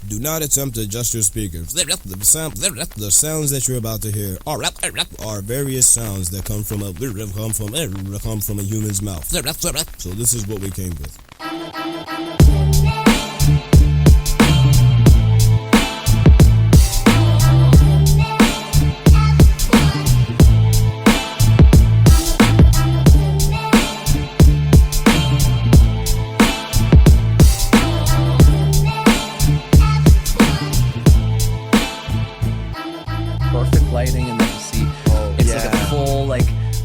Do not attempt to adjust your speakers. The sounds that you're about to hear are various sounds that come from a human's mouth. So this is what we came with. Lighting and then you see it's like a full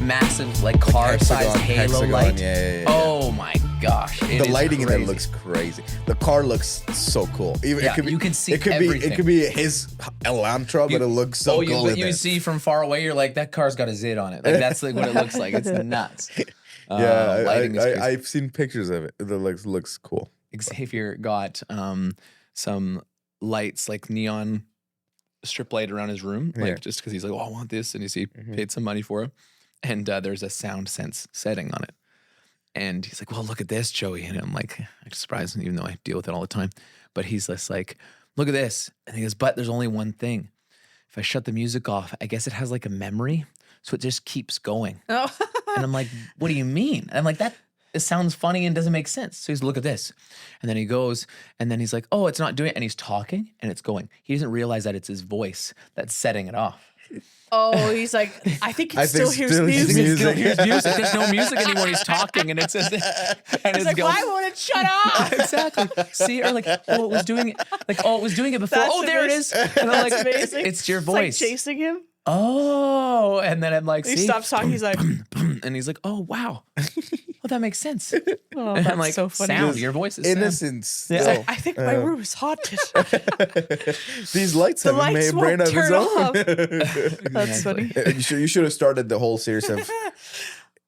massive car-sized halo light. Yeah. Oh my gosh! The lighting in there looks crazy. The car looks so cool. Even you can see everything. It could be his Elantra, but it looks so cool. You see from far away, you're like, that car's got a zit on it. Like that's like what it looks like. It's nuts. I've seen pictures of it. It looks cool. Xavier got some lights, like neon strip light around his room, just because he's like, I want this, and he paid some money for it, and there's a sound sense setting on it, and he's like, well, look at this, Joey, and I'm like, I'm surprised, even though I deal with it all the time, but he's just like, look at this, and he goes, but there's only one thing, if I shut the music off, I guess it has like a memory, so it just keeps going. And I'm like, what do you mean? And I'm like, it sounds funny and doesn't make sense. So he's look at this. And then he goes, and then he's like, oh, it's not doing it. And he's talking and it's going. He doesn't realize that it's his voice that's setting it off. Oh, he's like, I think it still hears music. There's no music anymore. He's talking and it's just, and he's like, why won't it shut off? Exactly. See, or like, it was doing it. Like, it was doing it before. That's there it is. And I'm like, amazing. It's your voice. It's like chasing him. Oh, and then I'm like, he stops talking. He's like, and he's like, oh, wow. Well, that makes sense. Oh, and I'm like, so funny. Sound, your voice is innocence. Sound. He's like, I think my room is haunted. These lights have a brain of its own. That's funny. You should have started the whole series of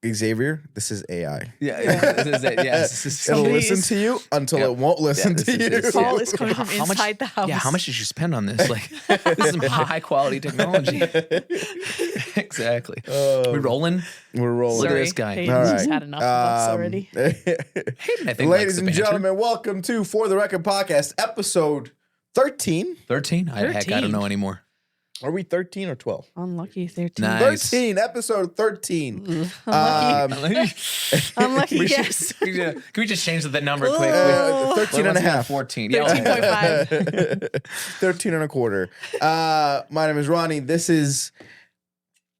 Xavier. This is AI. This is it. Yes, it'll listen to you until it won't listen to you. Paul is coming from inside the house. Yeah, how much did you spend on this? Like, this is some high quality technology. Exactly. We're rolling. We're rolling. Look at this guy. Hayden's All right. just had enough of us already. Hayden, I think, ladies and gentlemen, welcome to For the Record Podcast, episode 13. 13? Heck, I don't know anymore. Are we 13 or 12? Unlucky 13. Nice. 13, episode 13. Unlucky guess. Can we just change the number quick? 13 and a half. 14. 13.5. 13 and a quarter. My name is Ronnie. This is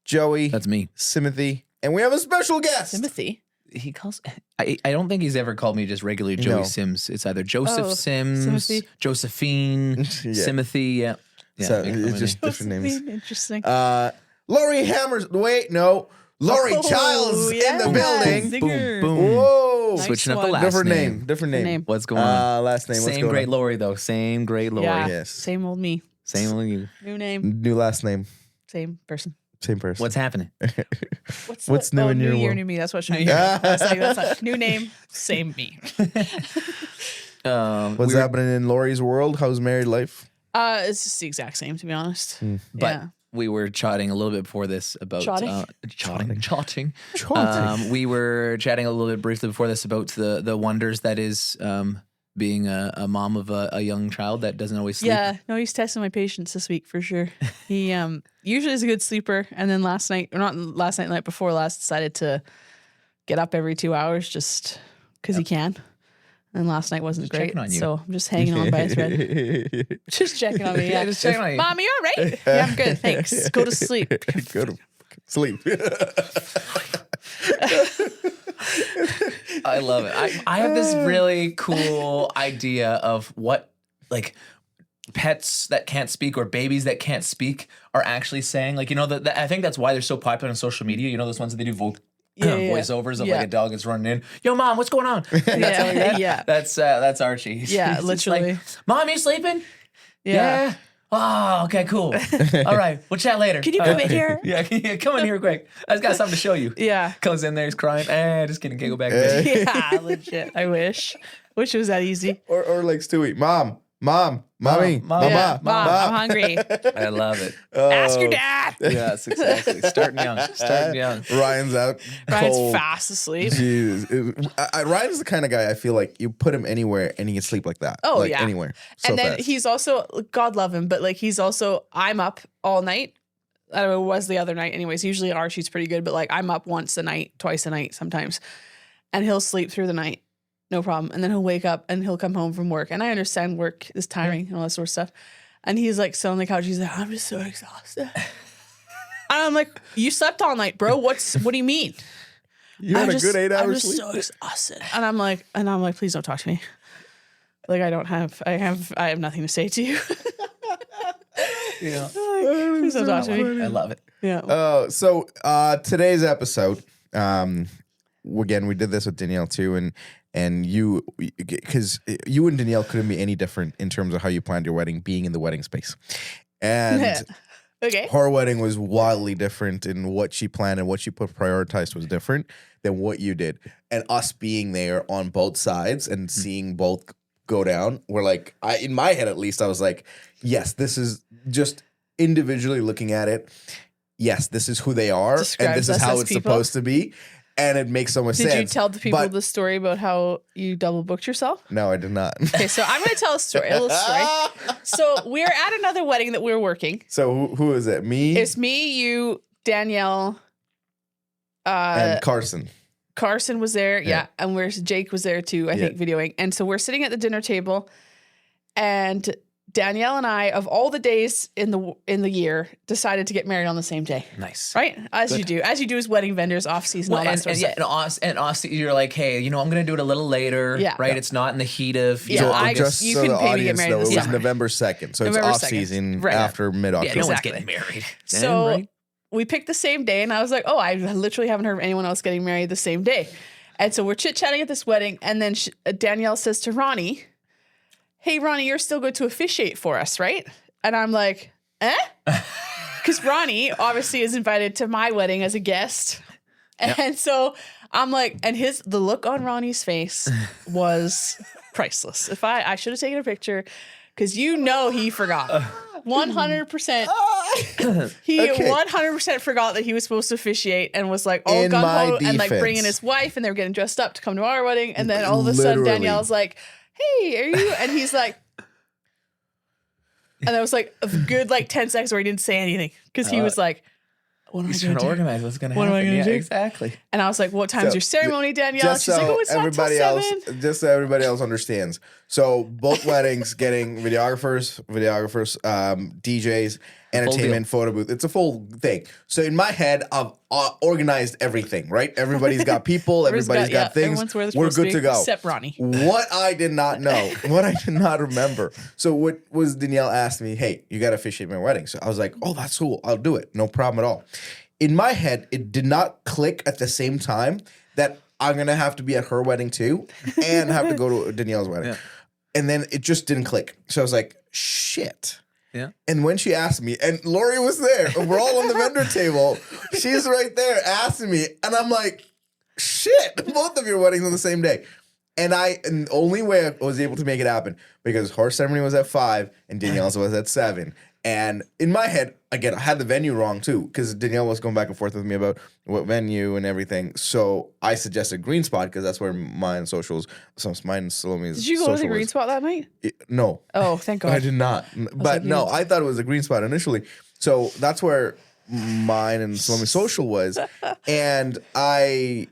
Joey. That's me. Timothy. And we have a special guest. Timothy. He calls. I don't think he's ever called me just regularly Joey Sims. It's either Joseph Sims, Timothy. Josephine, Timothy. Yeah. So it's just different names. Interesting. Lawrie Childs in the building. Boom, boom. Whoa. Nice Switching up the one. last Different name. What's going on? Last name. Same great Lawrie, though. Same great Lawrie. Yeah. Yes. Same old me. Same old you. New name. New last name. Same person. Same person. What's happening? What's new in your New year, world? new me. That's what should that's not new name, same me. What's happening in Laurie's world? How's married life? It's just the exact same, to be honest. But we were chatting a little bit before this about chatting. We were chatting a little bit briefly before this about the wonders that is being a mom of a young child that doesn't always sleep. Yeah, no, he's testing my patience this week for sure. He usually is a good sleeper, and then the night before last, decided to get up every 2 hours just because he can. And last night wasn't great, so I'm just hanging on by his thread. Just checking on me. Yeah, just checking on you. Mom, you all right? Yeah, I'm good. Thanks. Go to sleep. Go to sleep. I love it. I have this really cool idea of what pets that can't speak or babies that can't speak are actually saying. Like, I think that's why they're so popular on social media. You know, those ones that they do voiceovers of like a dog that's running in. Yo, Mom, what's going on? Yeah. That's Archie. Yeah, He's literally. Like, Mom, you sleeping? Yeah. Oh, okay, cool. All right, we'll chat later. Can you come in here? Yeah, come in here quick. I just got something to show you. Yeah. Comes in there, he's crying. Just kidding, can't go back. Yeah, legit. I wish. Wish it was that easy. Or like Stewie, Mom, Mommy, Mom, mama, Yeah, Mom, I'm hungry. I love it. Ask your dad. Yes, exactly. Starting young. Starting young. Ryan's out Ryan's cold. fast asleep. Jeez. Ryan's the kind of guy I feel like you put him anywhere and he can sleep like that. Oh, like, yeah. anywhere. So And then fast. he's also, God love him, but like he's also, I'm up all night. I don't know, it was the other night anyways. Usually Archie's pretty good, but like I'm up once a night, twice a night sometimes. And he'll sleep through the night. No problem. And then he'll wake up and he'll come home from work. And I understand work is tiring and all that sort of stuff. And he's like still on the couch. He's like, I'm just so exhausted. And I'm like, you slept all night, bro. What do you mean? You had a good 8 I'm hours just sleep. so exhausted. And I'm like, please don't talk to me. Like I have nothing to say to you. Yeah. Please don't talk to me. I love it. Yeah. So today's episode, again, we did this with Danielle too, and you, because you and Danielle couldn't be any different in terms of how you planned your wedding, being in the wedding space, and Okay. her wedding was wildly different in what she planned and what she prioritized was different than what you did, and us being there on both sides and seeing both go down, we're like, in my head at least, I was like, yes, this is just individually looking at it. Yes, this is who they are, Describes and this is us how as it's people. supposed to be, and it makes so much sense. Did you tell the people But- the story about how you double booked yourself? No, I did not. Okay, so I'm going to tell a story, a little story. So we're at another wedding that we're working. So who is it? Me It's me, you, Danielle, and Carson. Carson was there, Yeah. yeah, and where's Jake was there too, I think, videoing. And so we're sitting at the dinner table, and Danielle and I, of all the days in the year, decided to get married on the same day, Nice. right? As you do as wedding vendors, off season, all that and, sort of and, stuff. yeah, and also, you're like, hey, I'm going to do it a little later, Yeah. right? Yeah. It's not in the heat of, Yeah, So I- just you so couldn't the pay me to get audience married know, in it the was summer. November 2nd, so it's November off 2nd. season Right. after mid yeah, October. no one's Exactly. getting married. then, So right? we picked the same day, and I was like, oh, I literally haven't heard of anyone else getting married the same day. And so we're chit-chatting at this wedding, and then Danielle says to Ronnie, hey, Ronnie, you're still going to officiate for us, right? And I'm like, because Ronnie obviously is invited to my wedding as a guest. And so I'm like, and the look on Ronnie's face was priceless. If I should have taken a picture, because he forgot. 100%. He Okay. 100% forgot that he was supposed to officiate and was like all In my gung ho and like defense. bringing his wife, and they were getting dressed up to come to our wedding. And then all of a sudden Literally. Danielle's like, hey, are you? And he's like, and there was like a good 10 seconds where he didn't say anything because he was like, what am I He's going trying to to do? organize what's going to What am I happen. gonna Yeah, do? exactly. And I was like, what time's So, your ceremony, Danielle? Just She's like, so oh, it's not till everybody else, 7. just so everybody else understands. So both weddings getting videographers, DJs, entertainment, photo booth. It's a full thing. So in my head, I've organized everything. Right? Everybody's got people. Everybody's got things. Everyone's where they're We're supposed good to go. Except Ronnie. What I did not know, what I did not remember. So what was Danielle asked me, hey, you got to officiate my wedding. So I was like, oh, that's cool. I'll do it. No problem at all. In my head, it did not click at the same time that I'm going to have to be at her wedding too and have to go to Danielle's wedding. Yeah. And then it just didn't click. So I was like, shit. Yeah. And when she asked me, and Lawrie was there, we're all on the vendor table. She's right there asking me. And I'm like, shit, both of your weddings on the same day. And the only way I was able to make it happen because her ceremony was at 5 and Danielle's was at 7. And in my head, again, I had the venue wrong too because Danielle was going back and forth with me about what venue and everything. So I suggested Green Spot because that's where mine and Salome's. Did you go to the green spot that night? No. Oh, thank God. I did not. But like, no, you- I thought it was a Green Spot initially. So that's where mine and Salome Social was. And I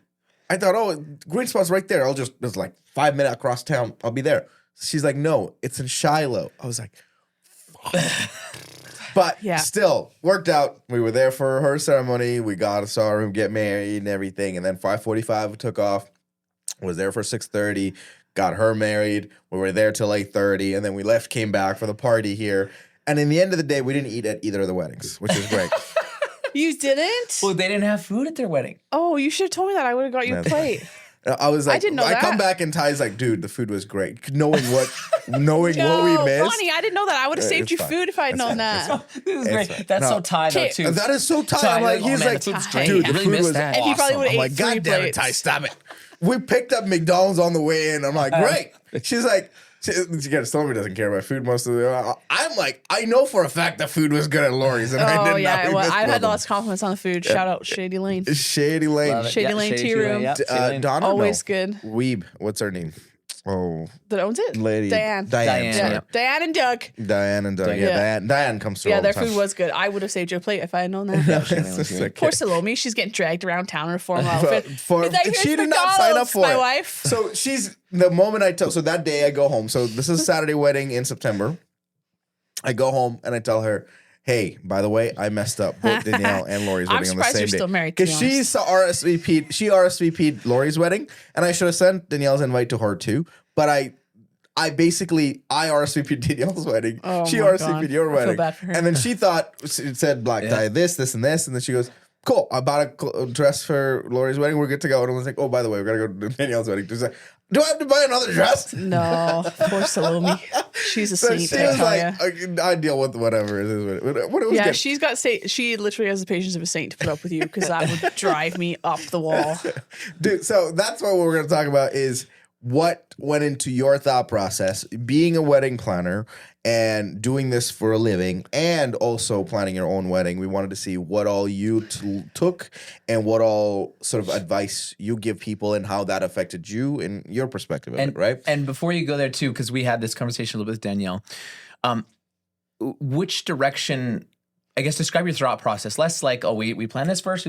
thought, oh, Green Spot's right there. It's like 5 minutes across town. I'll be there. She's like, no, it's in Shiloh. I was like, but Yeah. still worked out. We were there for her ceremony. We saw her get married and everything. And then 5:45 we took off. Was there for 6:30. Got her married. We were there till 8:30, and then we left. Came back for the party here. And in the end of the day, we didn't eat at either of the weddings, which is great. You didn't? Well, they didn't have food at their wedding. Oh, you should have told me that. I would have got you a That's- plate. I was like, didn't know I come that. back and Ty's like, dude, the food was great. Knowing what we missed. Ronnie, I didn't know that. I would have saved It's you fine. food if I had It's known fine. that. This is It's great. fine. That's No. so Thai though Okay. too. That is so tight. Ty, I'm like, oh, he's man, like, the food's Ty. great. dude, I the really food missed was that. awesome. And he probably would've I'm ate like, 3 God damn it, plates. Ty, stop it. We picked up McDonald's on the way in. I'm like, great. She's like, She gets told me doesn't care about food most of the. I'm like, I know for a fact the food was good at Laurie's, and I did not. Well, I've had them. lots of compliments on the food. Shout out Shady Lane. Shady Lane. Love it. Shady Lane Tea Room. Donna, Always good. Weeb. What's her name? Oh, That owns it? lady. Diane. Diane. Sorry. Yeah. Diane and Doug. Diane and Doug. Diane. Yeah, Diane comes through. Yeah, all the their time. food was good. I would have saved you a plate if I had known that. It's okay. Poor Salome. She's getting dragged around town in a formal outfit. For- It's like, she "Here's did not sign up McDonald's, for my it. wife. So she's the moment I tell. So that day I go home. So this is Saturday wedding in September. I go home and I tell her, "Hey, by the way, I messed up both Danielle and Laurie's I'm wedding on the surprised same you're day." still married, to be Because she RSVP'd. She RSVP'd Laurie's wedding, and I should have sent Danielle's invite to her too. But I basically RSVP'd Danielle's wedding. Oh She my RSVP'd God. your I feel wedding. bad for her. And then she thought it said black tie, this, and this. And then she goes, "Cool, I bought a dress for Laurie's wedding. We're good to go." And I was like, "Oh, by the way, we gotta go to Danielle's wedding." She's like, "Do I have to buy another dress?" No, poor Salome. She's a So saint. she I was tell like, ya. "I deal with whatever it is." What it was Yeah, good. she's got she literally has the patience of a saint to put up with you because that would drive me up the wall. Dude, so that's what we're going to talk about is what went into your thought process, being a wedding planner and doing this for a living and also planning your own wedding. We wanted to see what all you took and what all sort of advice you give people and how that affected you and your perspective of it, right? And before you go there too, because we had this conversation a little bit with Danielle, which direction? I guess describe your thought process. Less like, oh, we plan this first,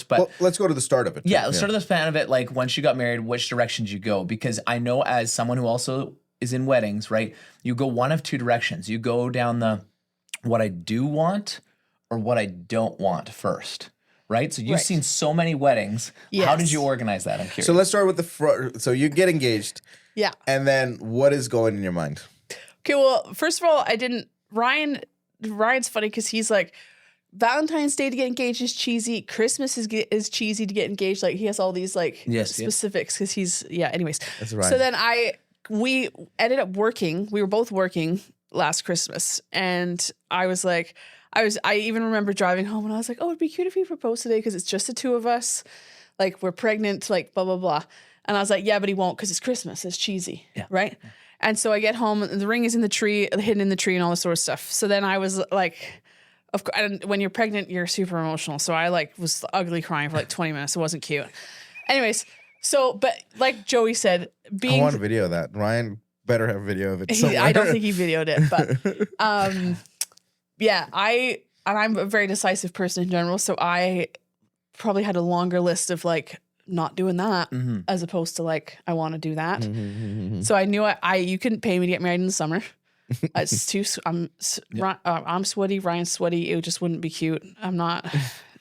but Well, let's go to the start of it. yeah, let's start at the span of it. Like once you got married, which direction did you go? Because I know as someone who also is in weddings, right? You go one of two directions. You go down the what I do want or what I don't want first, right? So you've Right. seen so many weddings. How Yes. did you organize that? I'm curious. So let's start with the front. So you get engaged, Yeah. and then what is going in your mind? Okay, well, first of all, Ryan's funny because he's like, Valentine's Day to get engaged is cheesy. Christmas is cheesy to get engaged. Like he has all these like Yes, yeah. specifics because he's anyways. That's right. So then we ended up working. We were both working last Christmas, and I was like, I even remember driving home and I was like, oh, it'd be cute if we proposed today because it's just the two of us. Like we're pregnant, like blah blah blah. And I was like, yeah, but he won't because it's Christmas. It's cheesy, right? And so I get home, and the ring is in the tree, hidden in the tree, and all this sort of stuff. So then I was like, of course, and when you're pregnant, you're super emotional. So I like was ugly crying for like 20 minutes. It wasn't cute. Anyways, so but like Joey said, I want a video of that. Ryan better have a video of it somewhere. I don't think he videoed it, but yeah, I'm a very decisive person in general, so I probably had a longer list of like not doing that as opposed to like I want to do that. So I knew you couldn't pay me to get married in the summer. It's too. I'm sweaty. Ryan's sweaty. It just wouldn't be cute. I'm not.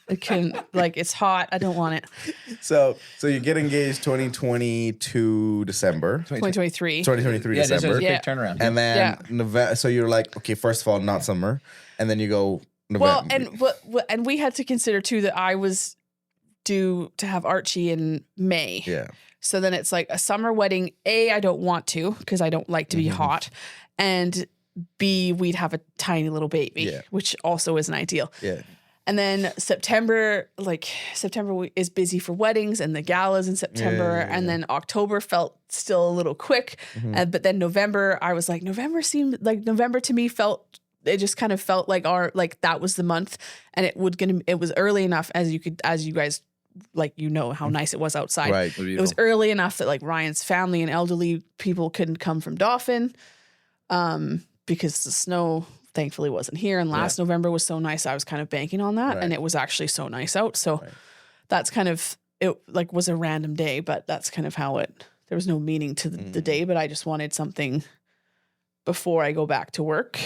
I couldn't. Like it's hot. I don't want it. So you get engaged 2022 December. 2023. 2023 yeah, there's December. a quick turnaround. And then Yeah. November. So you're like, okay, first of all, not summer, and then you go November. Well, and we had to consider too that I was due to have Archie in May. yeah, So then it's like a summer wedding. A, I don't want to because I don't like to be hot, and B, we'd have a tiny little baby, which also isn't ideal. yeah. And then September is busy for weddings and the galas in September. And then October felt still a little quick. But then November, I was like, November to me it just kind of felt like that was the month. And it was early enough as you guys, like, you know how nice it was outside. Right. It was early enough that like Ryan's family and elderly people couldn't come from Dauphin because the snow thankfully wasn't here. And last November was so nice. I was kind of banking on that. Right. And it was actually so nice out. So that's kind of, it like was a random day, but that's kind of how there was no meaning to the day, but I just wanted something before I go back to work.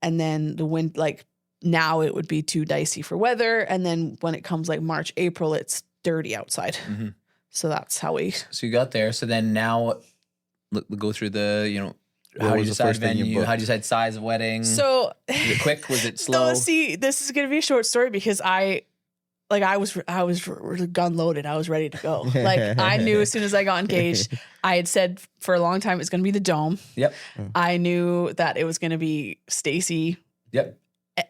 And then the wind, like now it would be too dicey for weather. And then when it comes like March, April, it's dirty outside. So that's how So you got there. So then now go through the, What how do was you the decide first thing you venue? How do you booked? decide size of wedding? So was it quick? Was it slow? No, see, this is gonna be a short story because I was gun loaded. I was ready to go. Like I knew as soon as I got engaged, I had said for a long time it's gonna be the Dome. Yep. I knew that it was gonna be Stacy. Yep.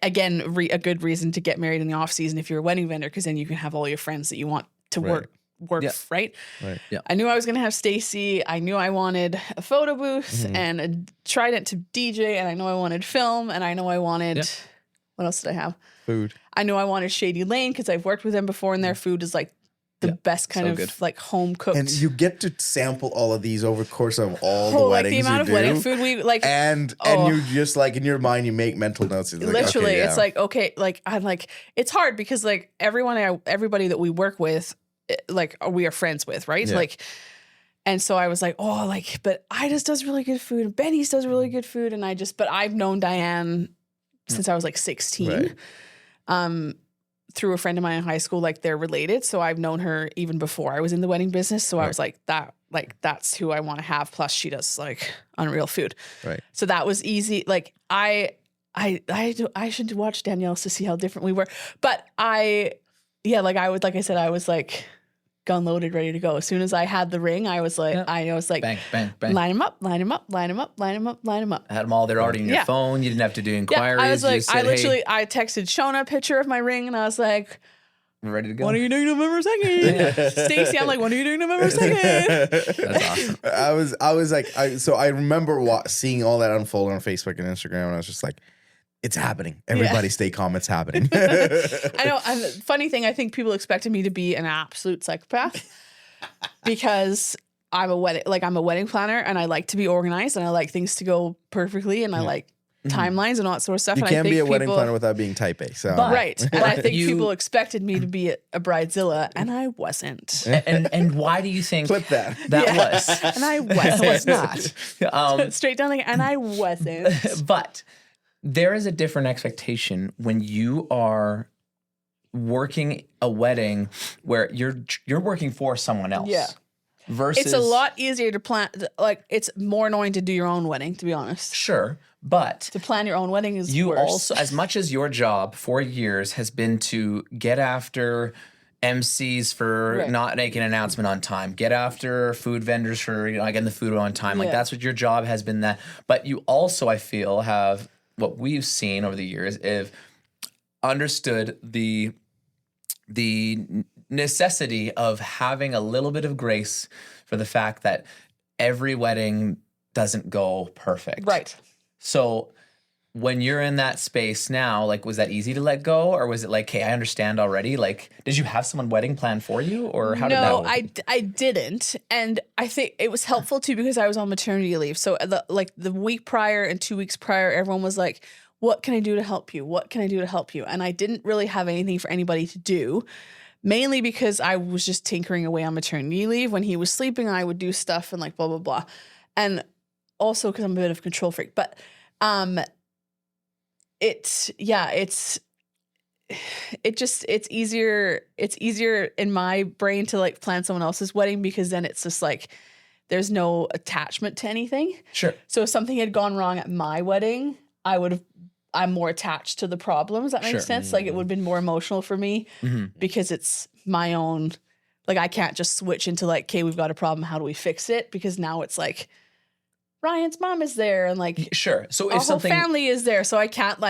Again, a good reason to get married in the off season if you're a wedding vendor, because then you can have all your friends that you want to work work, Yeah. right? Right. Yeah. I knew I was going to have Stacy. I knew I wanted a photo booth and a Trident to DJ, and I know I wanted film, and I know I wanted, Yeah. what else did I have? Food. I know I wanted Shady Lane because I've worked with them before, and their food is like the Yeah, best kind so of good. like home cooked. And you get to sample all of these over the course of all the like weddings the amount you of do. wedding food we like. And you just like in your mind you make mental notes. It's like, Literally, okay, yeah. it's like, okay, like I'm like, it's hard because like everybody that we work with, like we are friends with, right? Yeah. Like, and so I was like, oh, like, but Ida's does really good food, and Benny's does really good food, and but I've known Diane since I was like 16. Right. Through a friend of mine in high school, like they're related. So I've known her even before I was in the wedding business. So I was like, that's who I want to have. Plus she does like unreal food. Right. So that was easy. Like I should watch Danielle's to see how different we were. But like I said, I was like gun loaded, ready to go. As soon as I had the ring, I was like, I was like, Bang, bang, bang. line them up, line them up, line them up, line them up, line them up. I had them all there already in your Yeah. phone. You didn't have to do Yeah, inquiries. I was You like, just said, hey, I texted Shona a picture of my ring, and I was like, we're ready to go. what are you doing November 2nd? Stacy, I'm like, what are you doing November 2nd? That's awesome. I was like, so I remember seeing all that unfold on Facebook and Instagram, and I was just like, it's happening. Everybody stay calm. It's happening. I know. And the funny thing, I think people expected me to be an absolute psychopath because I'm a wedding planner, and I like to be organized, and I like things to go perfectly, and I like timelines and all that sort of stuff. You and I can't think be a wedding people- planner without being type A. So Right. And I think You- people expected me to be a bridezilla, and I wasn't. And why do you think clip that. that Yeah. was? And I was not. Straight down the, and I wasn't. But there is a different expectation when you are working a wedding where you're working for someone else. Yeah. Versus It's a lot easier to plan. Like, it's more annoying to do your own wedding, to be honest. Sure, but To plan your own wedding is you worse. also, as much as your job for years has been to get after MCs for Right. not making an announcement on time, get after food vendors for not getting the food on time. Like Yeah. that's what your job has been. That, but you also, I feel, have what we've seen over the years is understood the necessity of having a little bit of grace for the fact that every wedding doesn't go perfect. Right. So when you're in that space now, like, was that easy to let go, or was it like, hey, I understand already? Like, did you have someone wedding plan for you, or how did that No, work? I didn't, and I think it was helpful too because I was on maternity leave. So the week prior and 2 weeks prior, everyone was like, "What can I do to help you? What can I do to help you?" And I didn't really have anything for anybody to do, mainly because I was just tinkering away on maternity leave. When he was sleeping, I would do stuff and like blah blah blah, and also because I'm a bit of a control freak. But it's easier in my brain to like plan someone else's wedding because then it's just like there's no attachment to anything. Sure. So if something had gone wrong at my wedding, I'm more attached to the problems. That makes Sure. sense. Like it would have been more emotional for me because it's my own, like I can't just switch into like, okay, we've got a problem. How do we fix it? Because now it's like Ryan's mom is there and like Sure. So our if whole something family is there. So I can't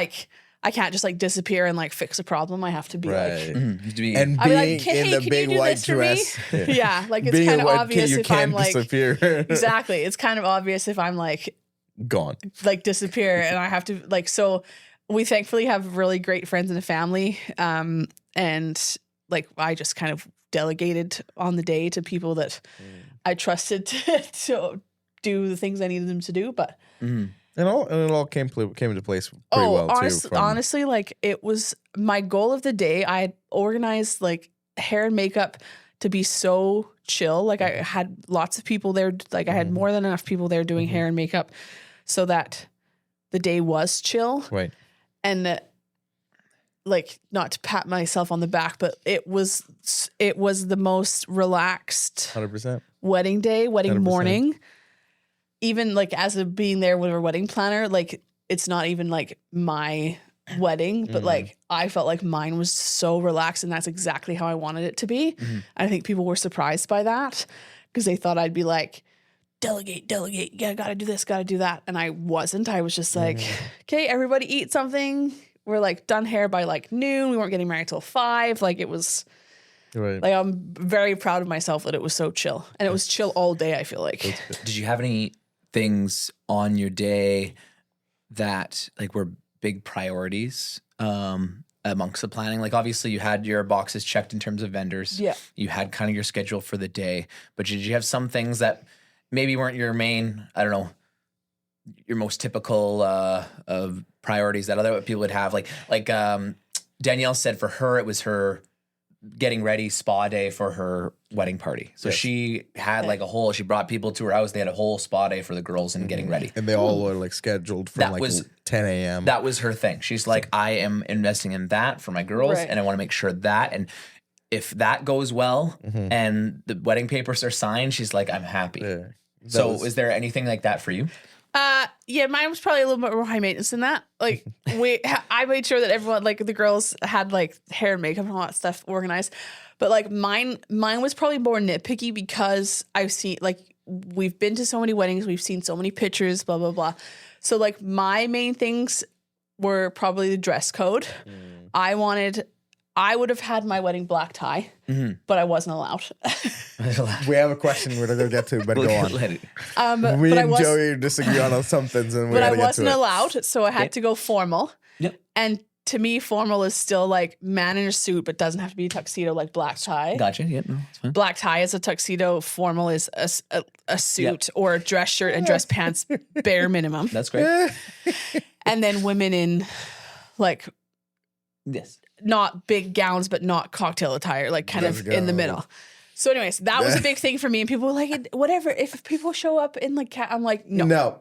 just like disappear and like fix a problem. I have to be like, to be, And I'll be being like, hey, in can the you big do white this for me? dress. yeah, like it's Being kind a of white obvious kid, you if can't I'm like disappear. exactly. It's kind of obvious if I'm like Gone. disappear and I have to like. So we thankfully have really great friends in the family, and like I just kind of delegated on the day to people that I trusted to do the things I needed them to do. But And it all came into place pretty well too. honestly, like it was my goal of the day. I had organized like hair and makeup to be so chill. Like I had lots of people there. Like I had more than enough people there doing hair and makeup so that the day was chill. Right. And like not to pat myself on the back, but it was the most relaxed 100%. wedding day, wedding 100%. morning. Even like as of being there with a wedding planner, like it's not even like my wedding, but like I felt like mine was so relaxed, and that's exactly how I wanted it to be. I think people were surprised by that because they thought I'd be like, delegate, yeah, gotta do this, gotta do that. And I wasn't. I was just like, okay, everybody eat something. We're like done hair by like noon. We weren't getting married till 5. Like it was Right. Like I'm very proud of myself that it was so chill, and it was chill all day. I feel like. Did you have any things on your day that like were big priorities amongst the planning? Like obviously you had your boxes checked in terms of vendors. Yeah. You had kind of your schedule for the day, but did you have some things that maybe weren't your main, I don't know, your most typical of priorities that other people would have? Like Danielle said for her, it was her getting ready spa day for her wedding party. So she had like she brought people to her house. They had a whole spa day for the girls and getting ready. And they all were like scheduled from 10 a.m. That was her thing. She's like, I am investing in that for my girls and I want to make sure that. And if that goes well and the wedding papers are signed, she's like, I'm happy. Yeah. So is there anything like that for you? Yeah, mine was probably a little bit more high maintenance than that. Like I made sure that everyone, like the girls, had like hair and makeup and all that stuff organized. But like mine was probably more nitpicky because I've seen, like, we've been to so many weddings, we've seen so many pictures, blah blah blah. So like my main things were probably the dress code. I would have had my wedding black tie, but I wasn't allowed. We have a question we're going to get to, but go on. Me but and Joey disagree on some things, and but I wasn't allowed, so I had to go formal. Yep. And to me, formal is still like man in a suit, but doesn't have to be a tuxedo, like black tie. Gotcha. Yeah, no, it's fine. Black tie is a tuxedo. Formal is a suit or a dress shirt and dress pants, bare minimum. That's great. And then women in like not big gowns, but not cocktail attire, like kind of in the middle. So anyways, that was a big thing for me. And people were like, whatever, if people show up in like, I'm like, no.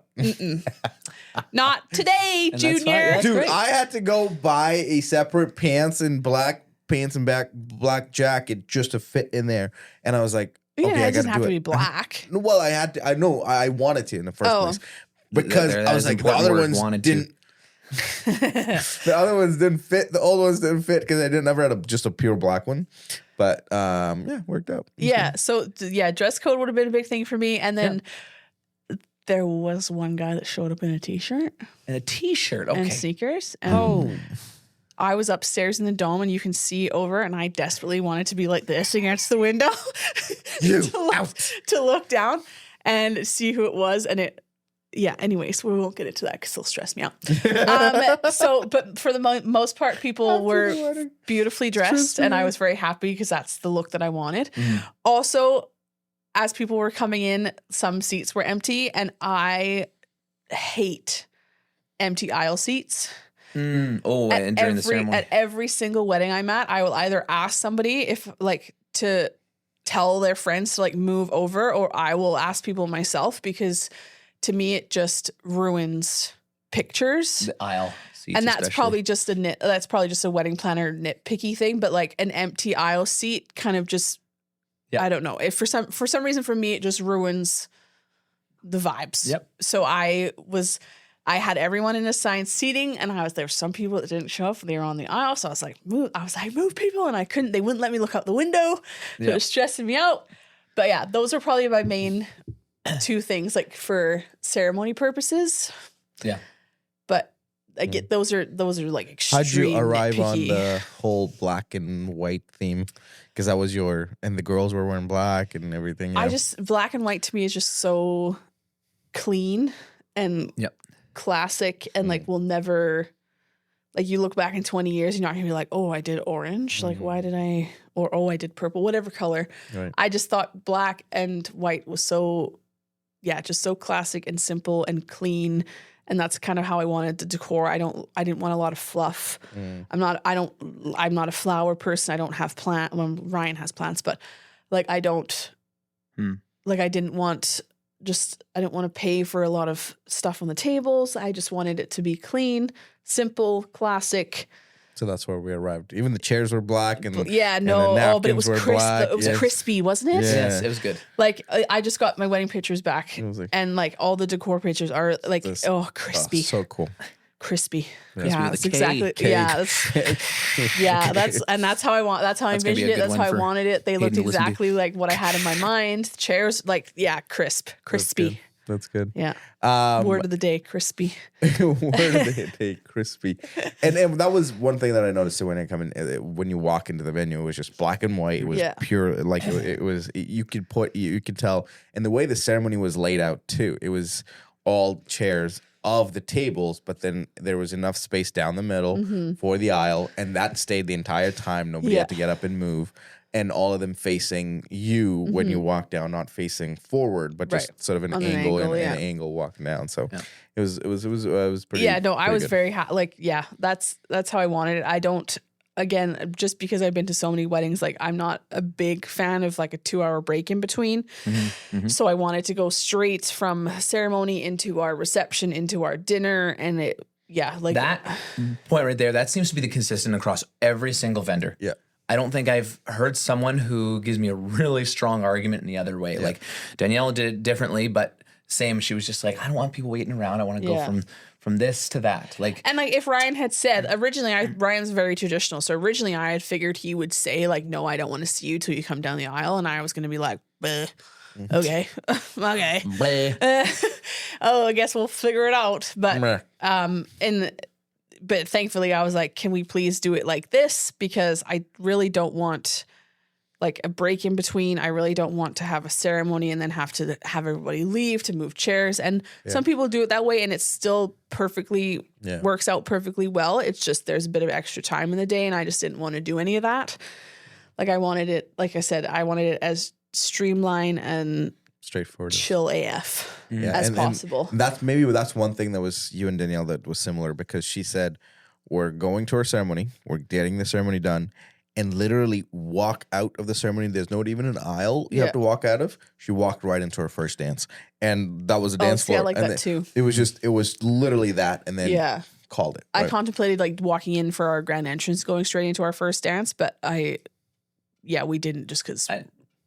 Not today, Junior. Dude, great. I had to go buy a separate pants and black jacket just to fit in there. And I was like, okay, it doesn't have to be black. Well, I know I wanted to in the first place. Because I was like, the other ones didn't. The other ones didn't fit. The old ones didn't fit because I never had just a pure black one. But worked out. Yeah. So dress code would have been a big thing for me. And then there was one guy that showed up in a t-shirt. Okay. And sneakers. And I was upstairs in the dome, and you can see over, and I desperately wanted to be like this against the window to look down and see who it was. And anyways, we won't get into that because it'll stress me out. But for the most part, people were beautifully dressed, and I was very happy because that's the look that I wanted. Also, as people were coming in, some seats were empty, and I hate empty aisle seats. And during the ceremony. At every single wedding I'm at, I will either ask somebody if to tell their friends to move over, or I will ask people myself, because to me it just ruins pictures. The aisle seats, and that's probably just a wedding planner nitpicky thing. But an empty aisle seat kind of just, I don't know. If for some reason for me it just ruins the vibes. Yep. So I had everyone in assigned seating, and there were some people that didn't show up. They were on the aisle, so I was like, move people, and I couldn't. They wouldn't let me look out the window. So it was stressing me out. But yeah, those are probably my main two things, for ceremony purposes. Yeah. But I get those are extremely How'd you arrive nitpicky. On the whole black and white theme? Because that was and the girls were wearing black and everything. Black and white to me is just so clean and classic, and will never, you look back in 20 years, you're not gonna be like, oh, I did orange, why did I, or oh, I did purple, whatever color. Right. I just thought black and white was so, just so classic and simple and clean, and that's kind of how I wanted the decor. I didn't want a lot of fluff. I'm not a flower person. I don't have plant. Well, Ryan has plants, but I don't I didn't want to pay for a lot of stuff on the tables. I just wanted it to be clean, simple, classic. So that's where we arrived. Even the chairs were black, and but it was crisp. It was crispy, wasn't it? Yeah. Yes, it was good. I just got my wedding pictures back, and all the decor pictures are crispy. So cool. Crispy. That's exactly. That's how I want. That's how I envisioned it. That's how I wanted it. They looked exactly like what I had in my mind. Chairs, crisp, crispy. That's good. Yeah. Um, Word of the day, crispy. Word of the day, crispy. And that was one thing that I noticed when I come in. When you walk into the venue, it was just black and white. It was pure, like it was. You could tell, and the way the ceremony was laid out too. It was all chairs of the tables, but then there was enough space down the middle for the aisle, and that stayed the entire time. Nobody had to get up and move. And all of them facing you when you walk down, not facing forward, but just sort of an angle and an angle walking down. So it was pretty. Yeah, no, I was good. very that's how I wanted it. I don't, again, just because I've been to so many weddings, like I'm not a big fan of like a 2-hour break in between. So I wanted to go straight from ceremony into our reception into our dinner, and that point right there. That seems to be the consistent across every single vendor. Yeah. I don't think I've heard someone who gives me a really strong argument in the other way. Yeah. Like Danielle did it differently, but same. She was just like, I don't want people waiting around. I want to go from this to that. Like, and like if Ryan had said originally, Ryan's very traditional. So originally I had figured he would say like, no, I don't want to see you till you come down the aisle. And I was going to be like, bleh. Okay. Okay. I guess we'll figure it out. But, but thankfully I was like, can we please do it like this? Because I really don't want like a break in between. I really don't want to have a ceremony and then have to have everybody leave to move chairs. And some people do it that way and it still perfectly works out perfectly well. It's just there's a bit of extra time in the day and I just didn't want to do any of that. Like I wanted it, like I said, I wanted it as streamlined and straightforward, chill AF as possible. And that's one thing that was you and Danielle that was similar, because she said, we're going to our ceremony, we're getting the ceremony done, and literally walk out of the ceremony. There's not even an aisle you have to walk out of. She walked right into her first dance, and that was a dance floor. I like and that too. It was literally that, and then called it. Right? I contemplated like walking in for our grand entrance, going straight into our first dance, but we didn't, just because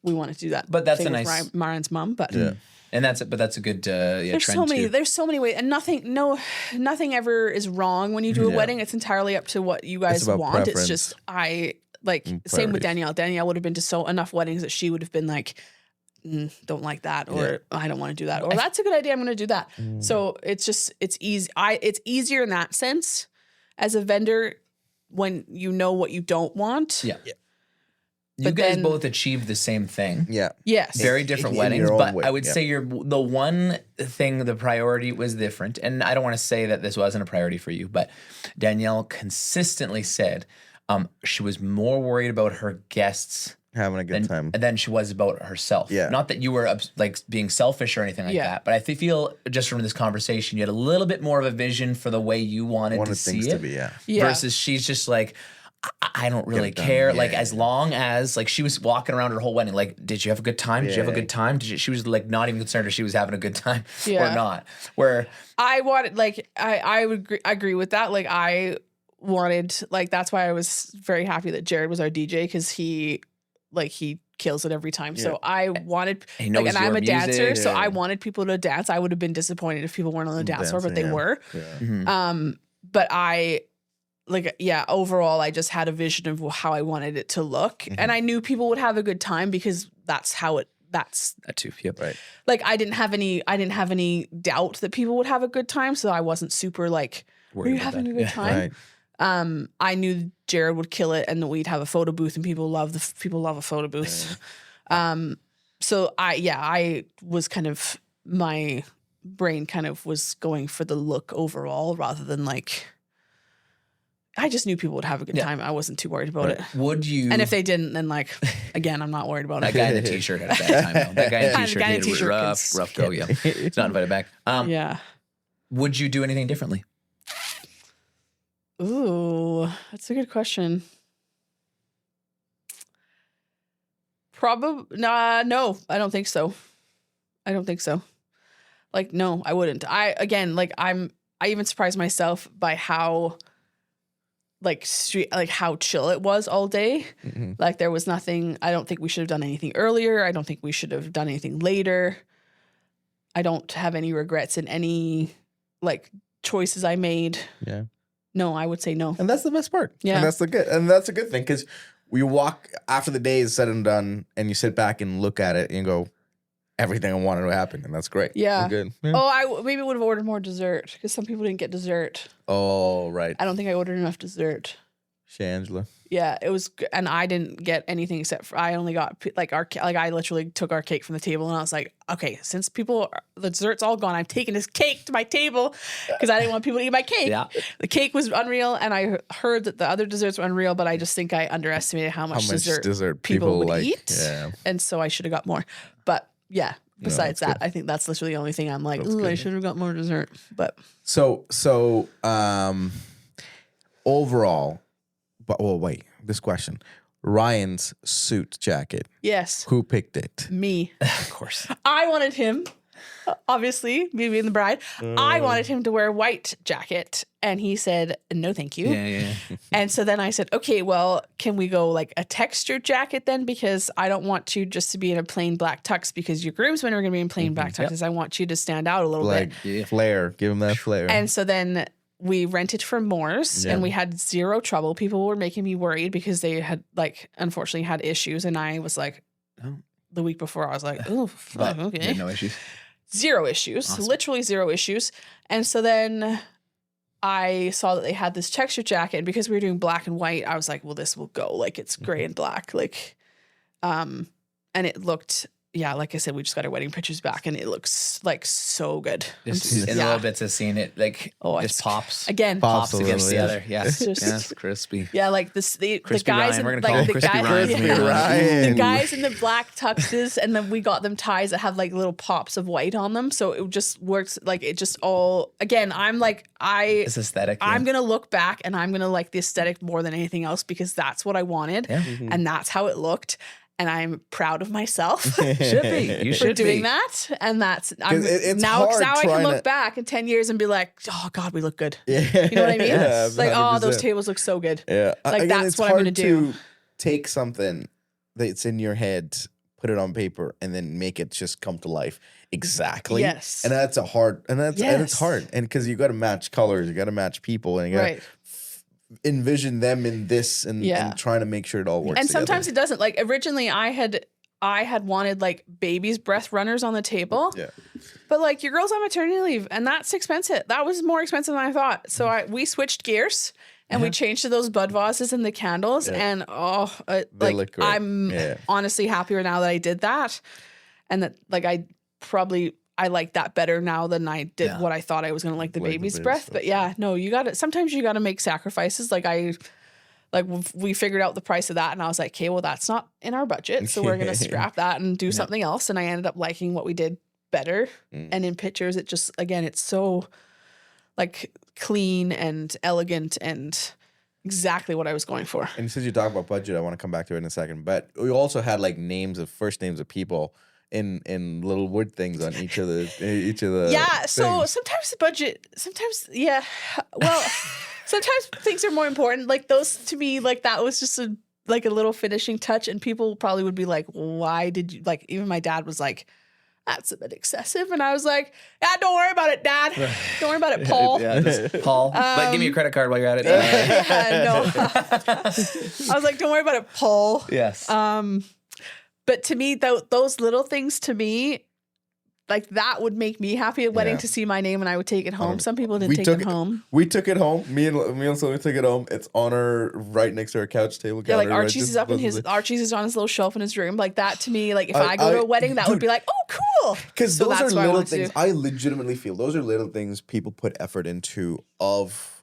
we wanted to do that. But that's a nice Ryan's mom. But and that's it. But that's a good there's trend so many. too. There's so many ways, and nothing ever is wrong when you do a wedding. It's entirely up to what you guys want. Preference. It's just same with Danielle. Danielle would have been to enough weddings that she would have been like, don't like that, or I don't want to do that, or that's a good idea, I'm going to do that. So it's easy. It's easier in that sense as a vendor when you know what you don't want. Yeah. You guys both achieved the same thing. Yeah. Yes. Very different weddings, but I would say the one thing, the priority was different. And I don't want to say that this wasn't a priority for you, but Danielle consistently said she was more worried about her guests having a good time than she was about herself. Yeah. Not that you were like being selfish or anything like that, but I feel just from this conversation, you had a little bit more of a vision for the way you wanted to see it. Versus she's just like, I don't really care. Like as long as like she was walking around her whole wedding, like, did you have a good time? Did you have a good time? She was like not even concerned if she was having a good time or not. Where I wanted, like, I would agree with that. Like I wanted, like, that's why I was very happy that Jared was our DJ, because he kills it every time. So I wanted, and I'm a dancer, so I wanted people to dance. I wowould have been disappointed if people weren't on the dance floor, but they were. But overall, I just had a vision of how I wanted it to look. And I knew people would have a good time because that's that too. Yep. Right. Like I didn't have any doubt that people would have a good time. So I wasn't super like, are you having a good time? Right. I knew Jared would kill it and that we'd have a photo booth, and people love a photo booth. So I was kind of, my brain kind of was going for the look overall rather than like, I just knew people would have a good time. I wasn't too worried about it. Would you? And if they didn't, then like, again, I'm not worried about that it. guy in the t-shirt had a bad time though. That guy in the t-shirt had a rough go. Yeah, it's not invited back. Would you do anything differently? Ooh, that's a good question. Probably no, I don't think so. Like, no, I wouldn't. I even surprised myself by how how chill it was all day. Like there was nothing. I don't think we should have done anything earlier. I don't think we should have done anything later. I don't have any regrets in any like choices I made. Yeah. No, I would say no. And that's the best part. Yeah. And that's a good thing, because we walk after the day is said and done and you sit back and look at it and go, everything I wanted to happen, and that's great. Yeah. We're good. Yeah. Oh, I maybe would have ordered more dessert because some people didn't get dessert. Oh, right. I don't think I ordered enough dessert. Shangela. Yeah, it was, and I didn't get anything except for I only got I literally took our cake from the table and I was like, okay, since the dessert's all gone, I'm taking this cake to my table because I didn't want people to eat my cake. Yeah. The cake was unreal, and I heard that the other desserts were unreal, but I just think I underestimated how much dessert people would eat, and so I should have got more. But yeah, besides that, I think that's literally the only thing I'm like, ooh, I should have got more dessert. But so overall. But wait, this question. Ryan's suit jacket. yes, Who picked it? me. Of course. I wanted him, obviously, me being the bride. I wanted him to wear a white jacket, and he said, no, thank you. Yeah. And so then I said, okay, well, can we go like a textured jacket then? Because I don't want you just to be in a plain black tux because your groomsmen are going to be in plain black tuxes. I want you to stand out a little bit. Flair. Give him that flair. And so then we rented from Moore's and we had zero trouble. People were making me worried because they had unfortunately had issues. And I was like, the week before I was like, oh, fuck, okay. No issues. Zero issues, literally zero issues. And so then I saw that they had this texture jacket, and because we were doing black and white, I was like, well, this will go. Like, it's gray and black. And it looked, like I said, we just got our wedding pictures back, and it looks like so good. Just in the little bits of seeing it, just pops. Again, pops against the other. Yes. Just Crispy. Yeah, like the guys Ryan. We're in, gonna call him Crispy Ryan. the guys in the black tuxes, and then we got them ties that have like little pops of white on them, so it just works. Like it just all again. I'm like it's aesthetic. I'm gonna look back and I'm gonna like the aesthetic more than anything else because that's what I wanted, and that's how it looked. And I'm proud of myself should be. You for should doing be. that. And that's it's now hard I can look to back in 10 years and be like, oh God, we look good. Yeah. You know what I mean? Yeah, It's like, oh, 100%. those tables look so good. Yeah. Like that's what I'm gonna do. To take something that's in your head, put it on paper, and then make it just come to life. Exactly. Yes. And that's and it's hard. And because you got to match colors, you got to match people, and you got to envision them in this and trying to make sure it all works. And together. sometimes it doesn't. Like originally I had wanted like baby's breath runners on the table. Yeah. But like your girl's on maternity leave and that's expensive. That was more expensive than I thought. So we switched gears and we changed to those bud vases and the candles and I'm honestly happier now that I did that. And that like I like that better now than I did what I thought I was going to like the baby's breath. But sometimes you got to make sacrifices. We figured out the price of that and I was like, okay, well, that's not in our budget. So we're going to scrap that and do something else. And I ended up liking what we did better. And in pictures, it just, again, it's so like clean and elegant and exactly what I was going for. And since you talk about budget, I want to come back to it in a second. But we also had like first names of people in little wood things on each of the So things. sometimes the budget, sometimes things are more important. Like those to me, like that was just a little finishing touch, and people probably would be like, "Why did you?" Like even my dad was like, "That's a bit excessive," and I was like, "Yeah, don't worry about it, Dad. Don't worry about it, Paul." Paul. But give me a credit card while you're at it. I was like, "Don't worry about it, Paul." Yes. But to me, those little things to me, like that would make me happy at wedding to see my name and I would take it home. Some people didn't take it home. We took it home. Me and Sylvia took it home. It's on right next to our couch table. Yeah, like Archie's is up Archie's is on his little shelf in his room. Like that to me, like if I go to a wedding, that would be like, oh, cool. Because those are little things. I legitimately feel those are little things people put effort into of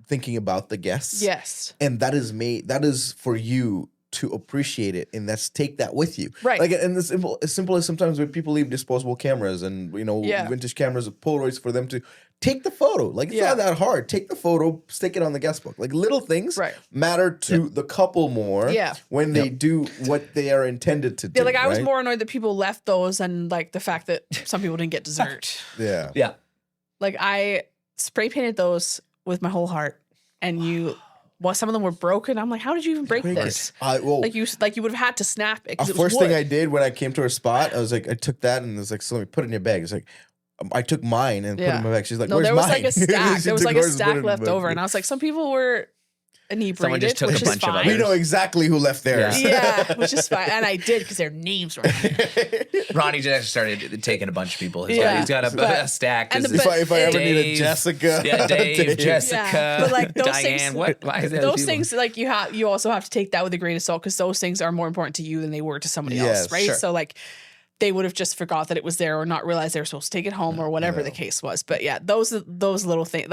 thinking about the guests. Yes. And that is for you to appreciate it, and take that with you. Right. Like, and as simple as sometimes when people leave disposable cameras and vintage cameras of Polaroids for them to take the photo. Like it's not that hard. Take the photo, stick it on the guest book. Like little things matter to the couple more when they do what they are intended to do. Yeah, like I was more annoyed that people left those and like the fact that some people didn't get dessert. Yeah. Like I spray painted those with my whole heart, and some of them were broken. I'm like, how did you even break this? Like you would have had to snap it. The first thing I did when I came to her spot, I was like, I took that and it was like, so let me put it in your bag. It's like, I took mine and put it in my bag. She's like, no, where's there was mine? like a stack. There was like a stack left over, and I was like, some people were inebriated, just took which a is bunch of fine. We know exactly who left theirs. Yeah, which is fine. And I did because their names were Ronnie just started taking a bunch of people. Yeah. He's got a stack. and This the- is If I ever need a Dave. Jessica. Yeah, Dave, Jessica, Yeah, but, like, those Diane. things- What? Why is that? those things, like, you also have to take that with a grain of salt because those things are more important to you than they were to somebody Yes, else, right? sure. So like they would have just forgot that it was there or not realized they were supposed to take it home or whatever the case was. But yeah, those little things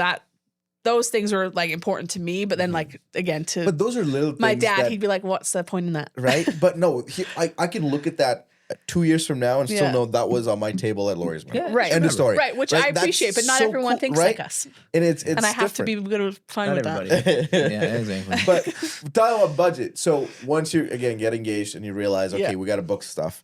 those things were like important to me. But then like again to But those are little things. my dad, that- he'd be like, "What's the point in that?" right? But no, I can look at that 2 years from now and still Yeah. know that was on my table at Laurie's wedding. Yeah, Right. End of story. Right, which Right? I That's appreciate, but not so everyone cool, thinks right? like us. And it's And I have different. to be good fine Not with everybody. that. Yeah, exactly. But talking about budget, so once you again get engaged and you realize, okay, Yeah. we got to book stuff.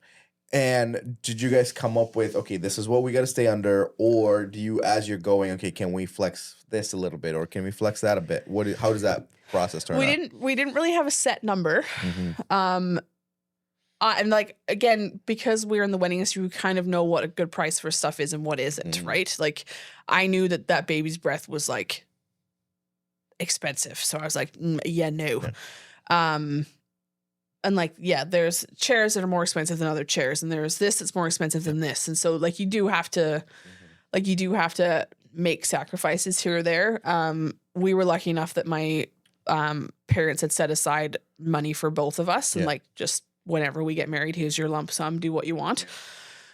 And did you guys come up with, okay, this is what we got to stay under, or do you, as you're going, okay, can we flex this a little bit, or can we flex that a bit? How does that process turn out? We didn't really have a set number. Mm-hmm. And like again, because we're in the wedding industry, we kind of know what a good price for stuff is and what isn't, Mm. right? Like I knew that baby's breath was like expensive, so I was like, yeah, no. And like, yeah, there's chairs that are more expensive than other chairs, and there's this that's more expensive than this, and so like you do have to make sacrifices here or there. We were lucky enough that my parents had set aside money for both of us, and like just whenever we get married, here's your lump sum, do what you want.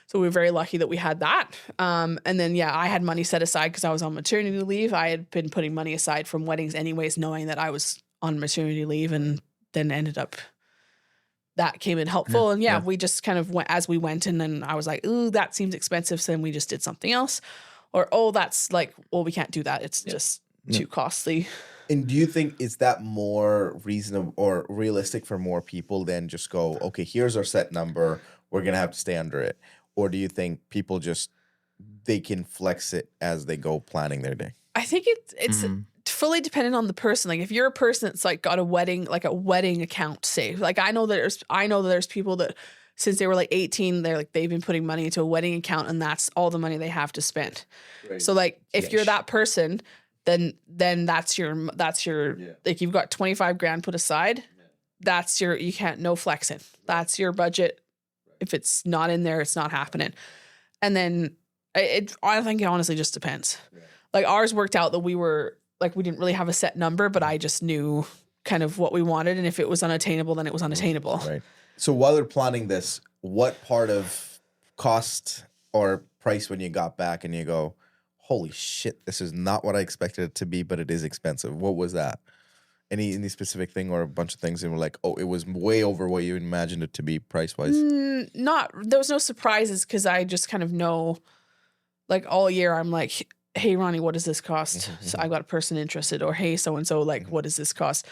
So we were very lucky that we had that. And then, yeah, I had money set aside because I was on maternity leave. I had been putting money aside from weddings anyways, knowing that I was on maternity leave, and then ended up that came in helpful. And we just kind of went as we went, and then I was like, ooh, that seems expensive. So then we just did something else. Or, oh, that's like, well, we can't do that. It's just too costly. And do you think is that more reasonable or realistic for more people than just go, okay, here's our set number, we're gonna have to stay under it? Or do you think people they can flex it as they go planning their day? I think it's fully dependent on the person. Like if you're a person that's like got a wedding account, say, like I know that there's people that since they were like 18, they've been putting money into a wedding account, and that's all the money they have to spend. Right. So like if you're that person, then that's your like you've got 25 grand put aside. That's you can't no flexing. That's your budget. If it's not in there, it's not happening. And then I think it honestly just depends. Right. Like ours worked out that we didn't really have a set number, but I just knew kind of what we wanted. And if it was unattainable, then it was unattainable. Right. So while they're planning this, what part of cost or price when you got back and you go, holy shit, this is not what I expected it to be, but it is expensive. What was that? Any specific thing or a bunch of things and we're like, oh, it was way over what you imagined it to be price-wise? There was no surprises because I just kind of know, like all year I'm like, hey, Ronnie, what does this cost? So I've got a person interested, or hey, so-and-so, like, what does this cost?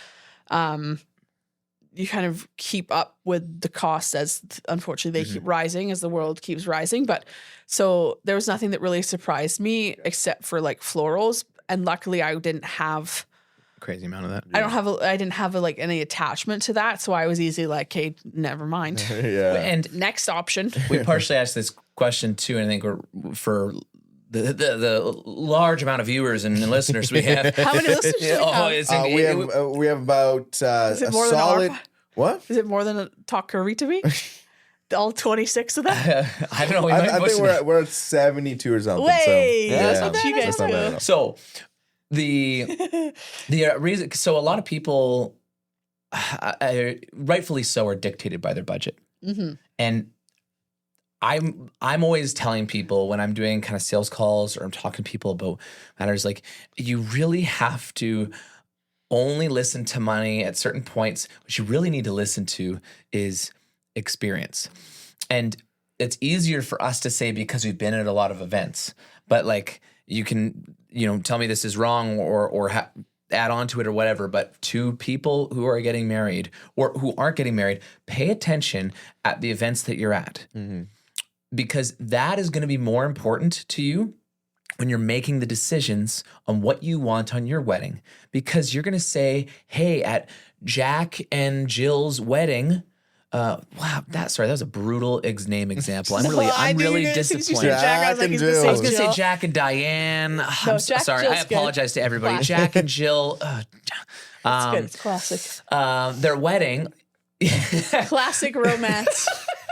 You kind of keep up with the costs as unfortunately they keep rising as the world keeps rising. But so there was nothing that really surprised me except for like florals. And luckily I didn't have Crazy amount of that. I didn't have like any attachment to that. So I was easily like, hey, never mind. Yeah. And Next option. we partially asked this question too, and I think we're for the large amount of viewers and listeners we have. How many listeners do we have? We have about it a more than solid. our- What? Is it more than a talk curry to me? All 26 of them? I don't know. I think we're at 72 or something. Way! So, That's yeah, what you guys that's not bad do. enough. So the reason, so a lot of people, rightfully so, are dictated by their budget, and I'm always telling people when I'm doing kind of sales calls or I'm talking to people about matters, like you really have to only listen to money at certain points. What you really need to listen to is experience. And it's easier for us to say because we've been at a lot of events, but like you can, tell me this is wrong or add on to it or whatever. But to people who are getting married or who aren't getting married, pay attention at the events that you're at, because that is going to be more important to you when you're making the decisions on what you want on your wedding, because you're going to say, hey, at Jack and Jill's wedding, wow, that was a brutal name example. I'm really disappointed. Jack and Jill. I was going to say Jack and Diane. I'm Jack sorry. Jill's I apologize to everybody. Classic. Jack and Jill. It's good. It's classic. Their wedding. Classic romance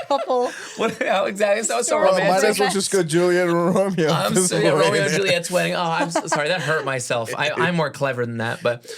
couple. What? How exactly? So Well, might romantic. as well just go Juliet and Romeo. I'm this so, yeah, morning. Romeo and Juliet's wedding. Oh, I'm so sorry. That hurt myself. I'm more clever than that. But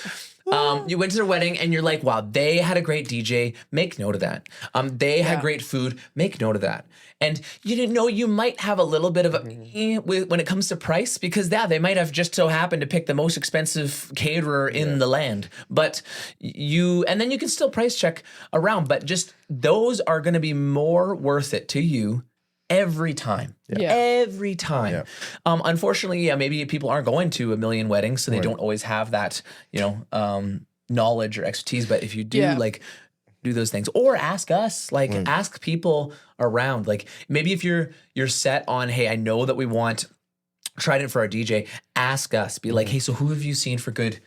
you went to their wedding and you're like, wow, they had a great DJ. Make note of that. They had great food. Make note of that. And you didn't know you might have a little bit of a when it comes to price because they might have just so happened to pick the most expensive caterer in the land. But and then you can still price check around. But just those are going to be more worth it to you every time. Every time. Unfortunately, maybe people aren't going to a million weddings, so they don't always have that, knowledge or expertise. But if you do do those things, or ask us, ask people around. Like maybe if you're set on, hey, I know that we want Trident for our DJ, ask us. Be like, hey, so who have you seen for good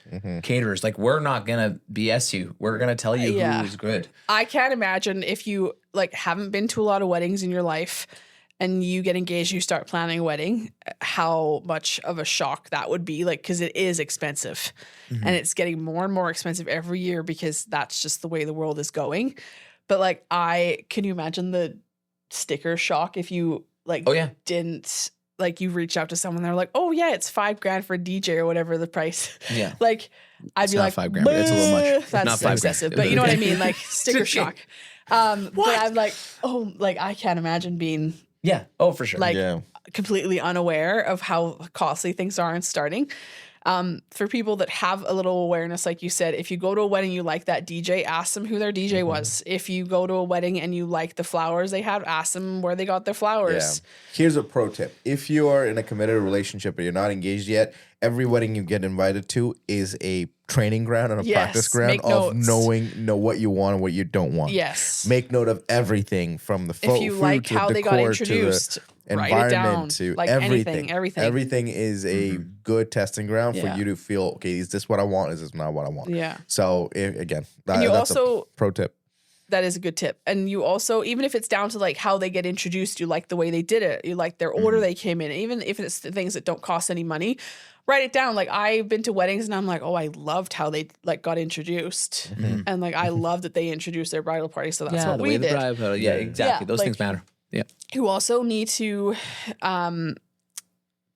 caterers? Like we're not gonna BS you. We're gonna tell you who's good. I can't imagine if you haven't been to a lot of weddings in your life and you get engaged and you start planning a wedding, how much of a shock that would be, because it is expensive and it's getting more and more expensive every year because that's just the way the world is going. But can you imagine the sticker shock if you didn't, you reached out to someone, they're like, oh yeah, it's $5,000 for a DJ or whatever the price. Yeah. I'd be like, $5,000, but it's a little much. That's Not $5,000. excessive, but you know what I mean? Sticker shock. But I'm like, I can't imagine being for sure. completely unaware of how costly things are and starting. For people that have a little awareness, like you said, if you go to a wedding, you like that DJ, ask them who their DJ was. If you go to a wedding and you like the flowers they have, ask them where they got their flowers. Yeah. Here's a pro tip. If you are in a committed relationship or you're not engaged yet, every wedding you get invited to is a training ground and a practice ground of know what you want and what you don't want. Yes. Make note of everything from the if you food like to how they got decor introduced, to the write it down. environment to Everything. Everything is a good testing ground for you to feel, okay, is this what I want? Is this not what I want? Yeah. So that's a pro tip. That is a good tip. And you also, even if it's down to how they get introduced, you like the way they did it, you like their order they came in, even if it's the things that don't cost any money, write it down. I've been to weddings and I'm like, oh, I loved how they got introduced. And I love that they introduced their bridal party. So that's what we did. Yeah, exactly. Those things matter. Yeah. You also need to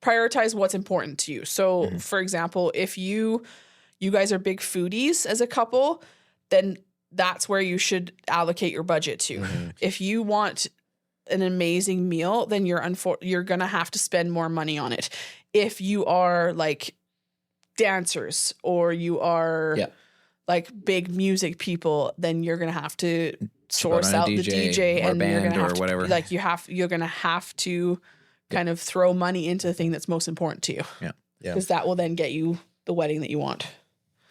prioritize what's important to you. So for example, if you guys are big foodies as a couple, then that's where you should allocate your budget to. If you want an amazing meal, then you're going to have to spend more money on it. If you are dancers or you are big music people, then you're going to have to source out the DJ and you're going to have to, whatever. You're going to have to kind of throw money into the thing that's most important to you. Yeah. Because that will then get you the wedding that you want.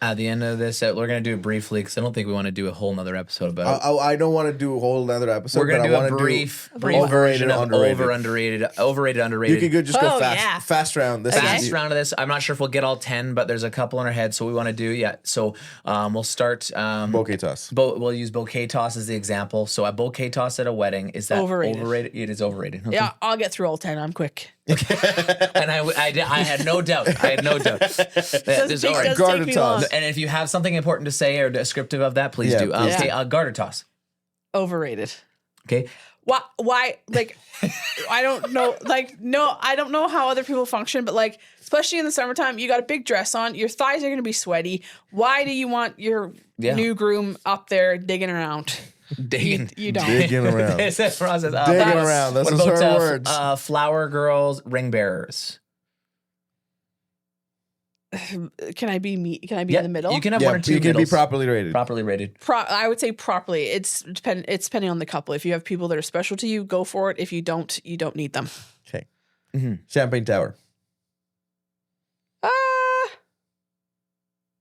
At the end of this, we're going to do it briefly because I don't think we want to do a whole nother episode about it. I don't want to do a whole other episode. We're going to do a brief version of overrated, underrated. You could just go fast round. Fast round of this. I'm not sure if we'll get all 10, but there's a couple in our head, so we want to do So we'll start. Bouquet toss. We'll use bouquet toss as the example. So a bouquet toss at a wedding, is that overrated? It is overrated. Okay. Yeah, I'll get through all 10. I'm quick. And I had no doubt. Garter toss. And if you have something important to say or descriptive of that, please do. Okay, garter toss. Overrated. Okay. Why? I don't know. No, I don't know how other people function, but especially in the summertime, you got a big dress on. Your thighs are going to be sweaty. Why do you want your new groom up there digging around? You don't. Digging around. It's a process. Digging around. That's what her words. Flower girls, ring bearers. Can I be in the middle? You can have one or two. You can be properly rated. I would say properly. It's depending on the couple. If you have people that are special to you, go for it. If you don't, you don't need them. Okay. Champagne tower.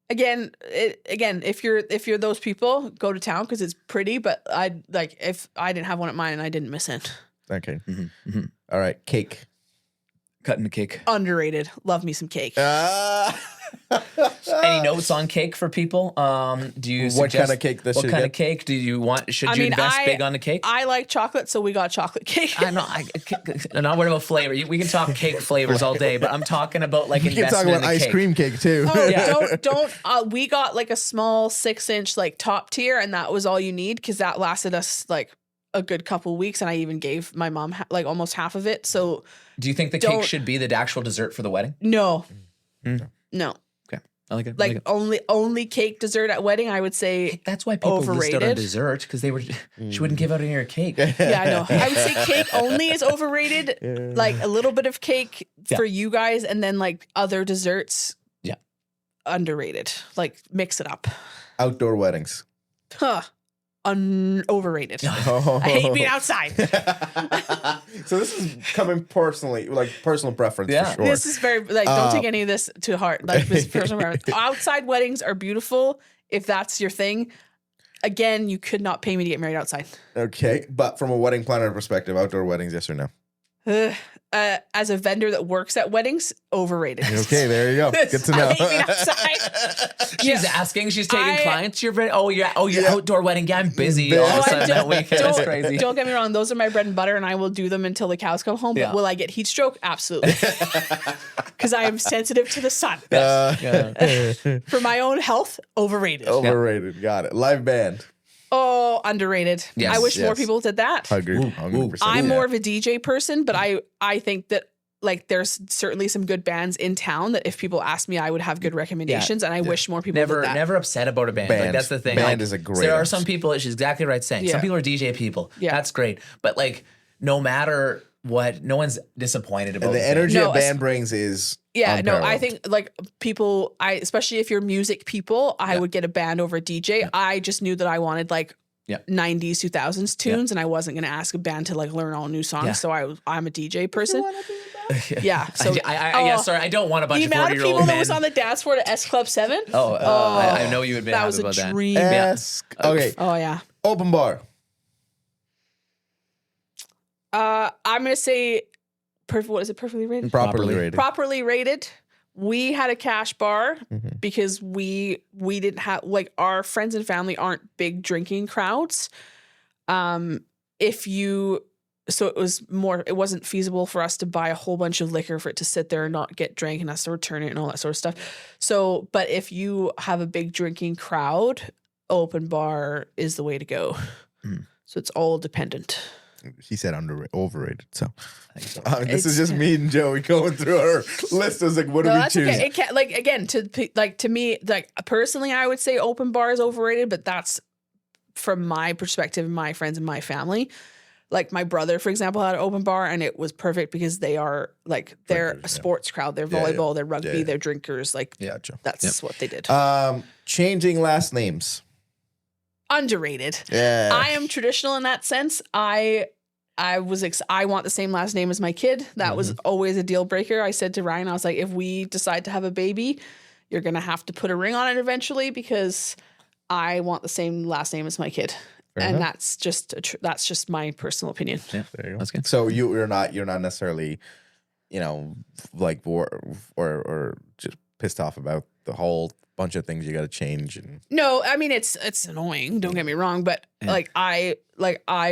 Again, if you're those people, go to town because it's pretty. But if I didn't have one at mine and I didn't miss it. Okay. All right. Cake. Cutting the cake. Underrated. Love me some cake. Any notes on cake for people? Do you What suggest kind of cake this What should kind get? of cake do you want? Should you invest big on the cake? I like chocolate, so we got chocolate cake. I'm not worried about flavor. We can talk cake flavors all day, but I'm talking about like You can investment talk in about the ice cake. cream cake too. Oh, don't. We got like a small 6-inch like top tier, and that was all you need because that lasted us like a good couple weeks, and I even gave my mom like almost half of it. So, Do you think the cake should be the actual dessert for the wedding? no, Mm. no. Okay, I like it. I Like it. only cake dessert at wedding, I would say. That's why people list out on overrated. dessert because they were. She wouldn't give out any of her cake. Yeah, I know. I would say cake only is overrated. Like a little bit of cake for you guys, and then like other desserts. Yeah. Underrated. Like mix it up. Outdoor weddings. Huh. Overrated. Oh. I hate being outside. So this is coming personally, like personal preference Yeah. for sure. This is very like don't take any of this to heart. Like this personal preference. Outside weddings are beautiful if that's your thing. Again, you could not pay me to get married outside. Okay, but from a wedding planner perspective, outdoor weddings, yes or no? As a vendor that works at weddings, overrated. Okay, there you go. Good to know. I hate being outside. She's asking. She's taking I- clients. You're outdoor wedding. Yeah, I'm busy all of a Oh, sudden that weekend. It's crazy. Don't get me wrong; those are my bread and butter, and I will do them until the cows come home. But Yeah. will I get heat stroke? Absolutely, because I am sensitive to the sun. Yeah. For my own health, overrated. Overrated. Got it. Live band. Oh, underrated. Yes, I wish more yes. people did that. Agreed. Ooh, 100%. I'm more of a DJ person, but I think that like there's certainly some good bands in town that if people ask me, I would have good recommendations, and I wish more people Never, did that. never upset about a band. Band. Like that's the thing. Band Like, is a great There are answer. some people. She's exactly right saying. Some Yeah. people are DJ people. Yeah. That's great. But like, no matter what, no one's disappointed about And the band. energy No, a band brings is Yeah, no, I unparalleled. think like people, especially if you're music people, I would get a band over a DJ. I just knew that I wanted like Yeah. 90s, 2000s tunes, and I wasn't going to ask a band to like learn all new songs. Yeah. So I'm a DJ person. Yeah. So yeah, sorry, I don't want a bunch the of amount of 40-year-old people men. that was on the dance floor to S Club 7. I know you had been that happy was a about that. dream. Ask. Okay. Oh yeah. Open bar. I'm going to say, what is it? Perfectly rated? Properly rated. Properly rated. We had a cash bar Mm-hmm. because we didn't have like our friends and family aren't big drinking crowds. So it wasn't feasible for us to buy a whole bunch of liquor for it to sit there and not get drank and us to return it and all that sort of stuff. So, but if you have a big drinking crowd, open bar is the way to go. So it's all dependent. He said overrated. So so. this is just me and Joey going through our list. I was like, what do No, we that's choose? okay. It can't like again to me like personally I would say open bar is overrated, but that's from my perspective, my friends and my family. Like my brother, for example, had an open bar and it was perfect because they are like they're Drinkers, a sports crowd. They're volleyball, they're rugby, they're drinkers. Like Gotcha. that's what they did. Changing last names. Underrated. Yeah. I am traditional in that sense. I want the same last name as my kid. That was always a deal breaker. I said to Ryan, I was like, if we decide to have a baby, you're gonna have to put a ring on it eventually because I want the same last name as my kid. And that's just my personal opinion. Yeah, There you go. that's good. So you're not necessarily, like or just pissed off about the whole bunch of things you got to change and No, I mean it's annoying. Don't get me wrong, but I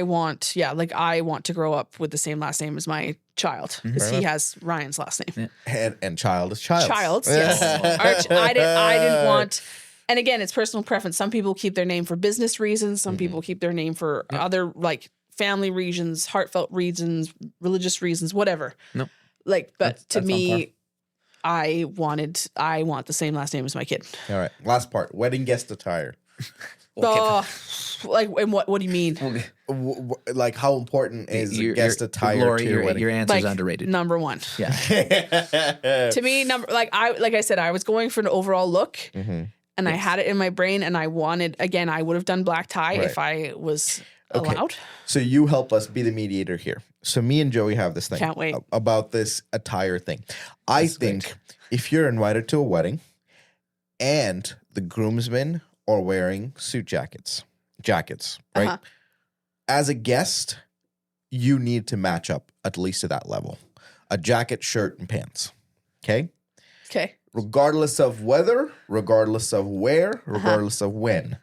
want to grow up with the same last name as my child because he has Ryan's last name. and child is child. Childs, yes. I didn't want. And again, it's personal preference. Some people keep their name for business reasons. Some people keep their name for other like family reasons, heartfelt reasons, religious reasons, whatever. No. Like, but That's to on me, I want the same last name as my kid. All right. Last part. Wedding guest attire. Like, and what do you mean? Like how important is Your- guest your- attire Lori, to your wedding? your answer's Like, underrated. Number one. Yeah. To me, like I said, I was going for an overall look. And I had it in my brain, and I wanted, again, I would have done black tie if I was allowed. So you help us be the mediator here. So me and Joey have this thing. Can't wait. About this attire thing. I think if you're invited to a wedding and the groomsmen are wearing suit jackets, right? As a guest, you need to match up at least to that level. a jacket, shirt, and pants. Okay? Okay. Regardless of weather, regardless of where, regardless of when.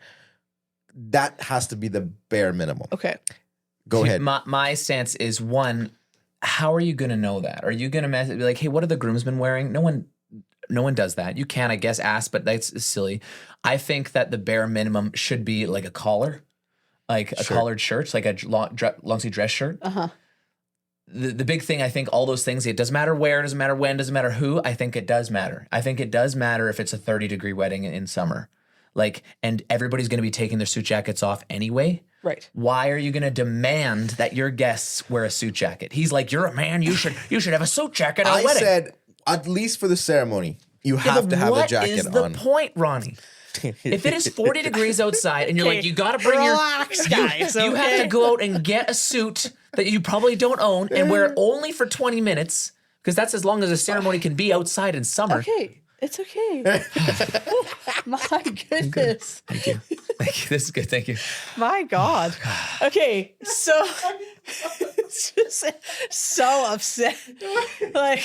That has to be the bare minimum. Okay. Go ahead. My stance is, one, how are you going to know that? Are you going to be like, hey, what are the groomsmen wearing? No one does that. You can, I guess, ask, but that's silly. I think that the bare minimum should be like a collar, like a collared shirt, like a long sleeve dress shirt. The big thing, I think all those things, it doesn't matter where, it doesn't matter when, doesn't matter who. I think it does matter. I think it does matter if it's a 30-degree wedding in summer. Like, and everybody's going to be taking their suit jackets off anyway. Right. Why are you going to demand that your guests wear a suit jacket? He's like, you're a man. You should have a suit jacket at a wedding. I said, at least for the ceremony, you have to have a jacket on. What is the point, Ronnie? If it is 40 degrees outside and you're like, you got to bring Relax, guys, you have to go out and get a suit that you probably don't own and wear it only for 20 minutes, because that's as long as a ceremony can be outside in summer. Okay. It's okay. My goodness. Thank you. This is good. Thank you. My God. Okay, so it's just so upset. Like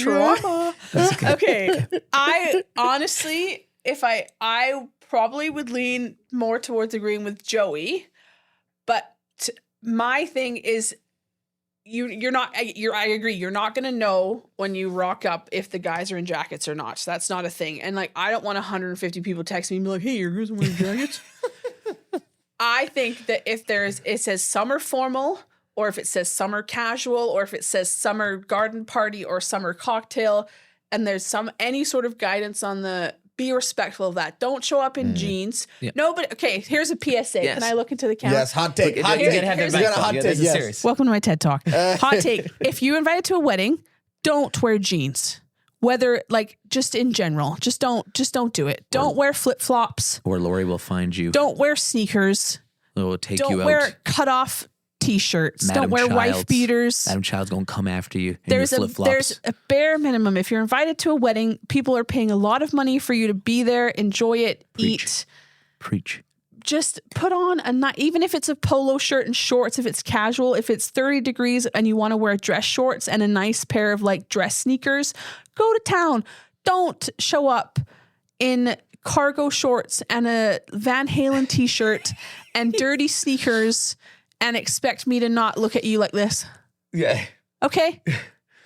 trauma. Okay. I honestly, if I probably would lean more towards agreeing with Joey, but my thing is you're not, I agree. You're not going to know when you rock up if the guys are in jackets or not. So that's not a thing. And like, I don't want 150 people text me and be like, hey, your girls are wearing jackets. I think that if it says summer formal, or if it says summer casual, or if it says summer garden party or summer cocktail, and there's any sort of guidance on be respectful of that. Don't show up in jeans. Yeah. Nobody. Okay, here's a PSA. Yes. Can I look into the camera? Yes, hot take. Hot You take. gotta have You got a hot take. Yes. Serious. Welcome to my TED Talk. Hot take. If you're invited to a wedding, don't wear jeans. Whether like just in general, just don't do it. Don't wear flip-flops. Or Lawrie will find you. Don't wear sneakers. We'll take Don't you out. wear cut-off t-shirts. Madam Don't wear wife Childs. beaters. Madam Child's gonna come after you in There's your flip-flops. there's a bare minimum. If you're invited to a wedding, people are paying a lot of money for you to be there, enjoy it, eat. Preach. Just put on even if it's a polo shirt and shorts, if it's casual, if it's 30 degrees and you want to wear dress shorts and a nice pair of like dress sneakers, go to town. Don't show up in cargo shorts and a Van Halen t-shirt and dirty sneakers and expect me to not look at you like this. Yeah. Okay.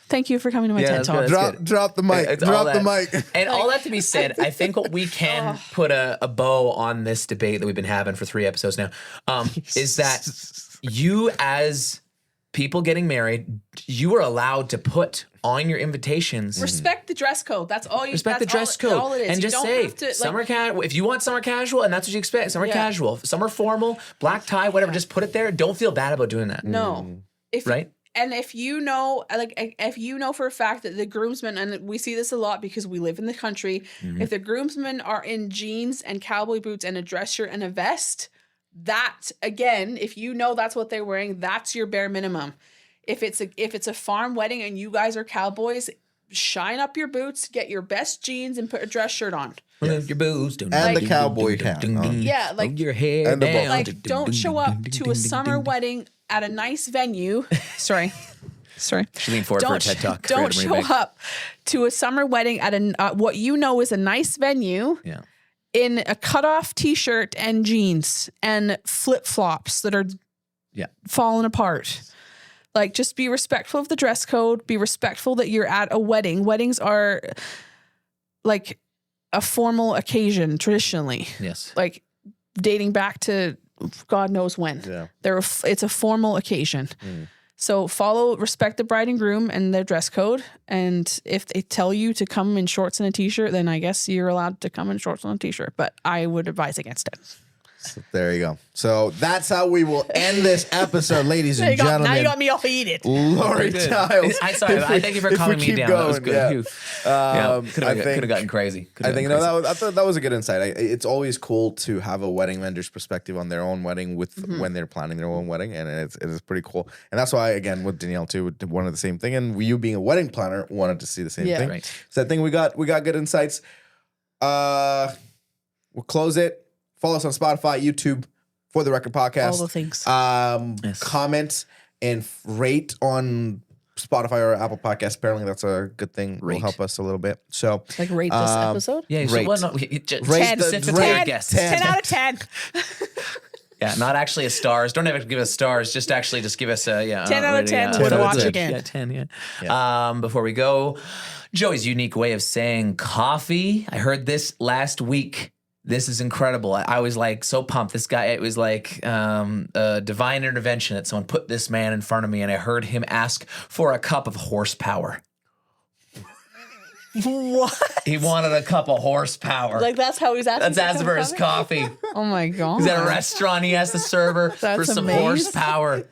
Thank you for coming to my TED Talk. Drop the mic. Drop the mic. And all that to be said, I think what we can put a bow on this debate that we've been having for 3 episodes now, is that you, as people getting married, you are allowed to put on your invitations. Respect the dress code. That's all you Respect the dress code. All it is. And You just don't say, have to, summer casual. If you want summer casual and that's what you expect, summer casual. Summer formal, black tie, whatever, just put it there. Don't feel bad about doing that. No. Right? And if you know for a fact that the groomsmen, and we see this a lot because we live in the country, if the groomsmen are in jeans and cowboy boots and a dress shirt and a vest, that, again, if you know that's what they're wearing, that's your bare minimum. If it's a farm wedding and you guys are cowboys, shine up your boots, get your best jeans, and put a dress shirt on. Your boots. And the cowboy hat. Yeah, like your hair and the down. like don't show up to a summer wedding at a nice venue. Sorry. She leaned forward for a TED Talk. Don't show up to a summer wedding at what you know is a nice venue. Yeah. In a cutoff t-shirt and jeans and flip-flops that are falling apart. Like, just be respectful of the dress code. Be respectful that you're at a wedding. Weddings are like a formal occasion traditionally. Yes. Like dating back to God knows when. Yeah. It's a formal occasion. So respect the bride and groom and their dress code. And if they tell you to come in shorts and a t-shirt, then I guess you're allowed to come in shorts and a t-shirt. But I would advise against it. So there you go. So that's how we will end this episode, ladies and gentlemen. Now you got me all heated. Lawrie Childs. I thank you for calming me down. That was good. Could have gotten crazy. I thought that was a good insight. It's always cool to have a wedding vendor's perspective on their own wedding when they're planning their own wedding, and it is pretty cool. And that's why, again, with Danielle too, wanted the same thing, and you being a wedding planner wanted to see the same thing. Right. So I think we got good insights. We'll close it. Follow us on Spotify, YouTube, For the Record Podcast. All the things. Comment and rate on Spotify or Apple Podcasts. Apparently, that's a good thing. Will Rate. help us a little bit. So, Like rate this episode. Yeah, you Rate. should, well, no, just Rate specifically the- your rate guests. 10. 10 out of 10. Yeah, not actually a stars. Don't ever give us stars. Just actually just give us a 10 out of 10 would 10 watch again. Yeah, 10. Yeah. Before we go, Joey's unique way of saying coffee. I heard this last week. This is incredible. I was like so pumped. This guy, it was like a divine intervention that someone put this man in front of me, and I heard him ask for a cup of horsepower. What? He wanted a cup of horsepower. Like that's how he's asking. That's for his coffee. Oh my god. He's at a restaurant. He asked the server for That's some amazing. horsepower.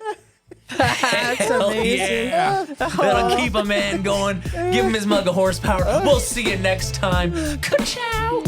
That's Hell amazing. yeah. That'll keep a man going. Give him his mug of horsepower. We'll see you next time. Ka-chow.